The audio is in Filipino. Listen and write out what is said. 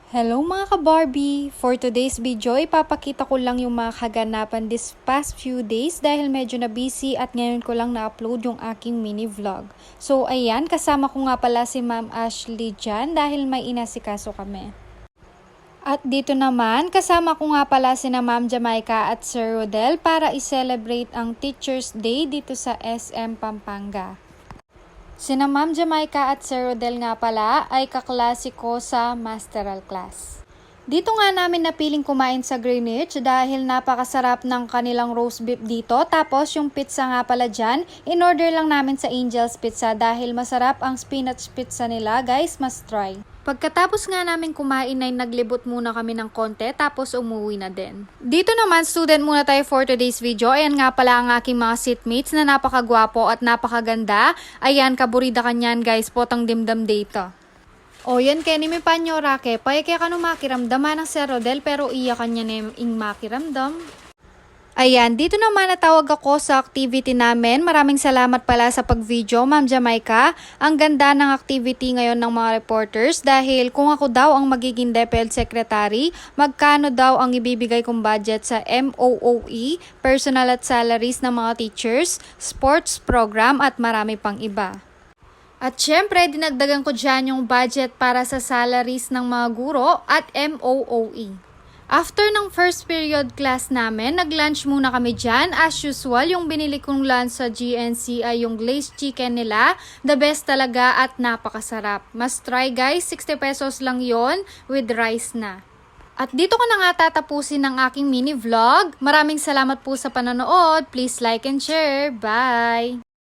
Hello mga ka-Barbie! For today's video, ipapakita ko lang yung mga kaganapan this past few days dahil medyo na busy at ngayon ko lang na-upload yung aking mini vlog. So ayan, kasama ko nga pala si Ma'am Ashley dyan dahil may inasikaso kami. At dito naman, kasama ko nga pala sina Ma'am Jamaica at Sir Rodel para i-celebrate ang Teacher's Day dito sa SM Pampanga. Sina Ma'am Jamaica at Sir Rodel nga pala ay kaklase ko sa masteral class. Dito nga namin napiling kumain sa Greenwich dahil napakasarap ng kanilang roast beef dito. Tapos yung pizza nga pala dyan, in-order lang namin sa Angel's Pizza dahil masarap ang spinach pizza nila. Guys, must try. Pagkatapos nga namin kumain ay naglibot muna kami ng konti tapos umuwi na din. Dito naman student muna tayo for today's video. Ayan nga pala ang aking mga seatmates na napakagwapo at napakaganda. Ayan, kaburida kanyan guys, potang dimdam dito. O yan kaya ni may panyora ke, pay kaya ka no makiramdaman ng Sir Rodel pero iya kanya na ing makiramdam. Ayan, dito naman natawag ako sa activity namin. Maraming salamat pala sa pag-video, Ma'am Jamaica. Ang ganda ng activity ngayon ng mga reporters dahil kung ako daw ang magiging DepEd Secretary, magkano daw ang ibibigay kong budget sa MOOE, personal at salaries ng mga teachers, sports program at marami pang iba. At syempre, dinagdagan ko dyan yung budget para sa salaries ng mga guro at MOOE. After ng first period class namin, nag-lunch muna kami dyan. As usual, yung binili kong lunch sa GNC ay yung glazed chicken nila. The best talaga at napakasarap. Must try guys, 60 pesos lang yon with rice na. At dito ko na nga tatapusin ang aking mini vlog. Maraming salamat po sa panonood. Please like and share. Bye!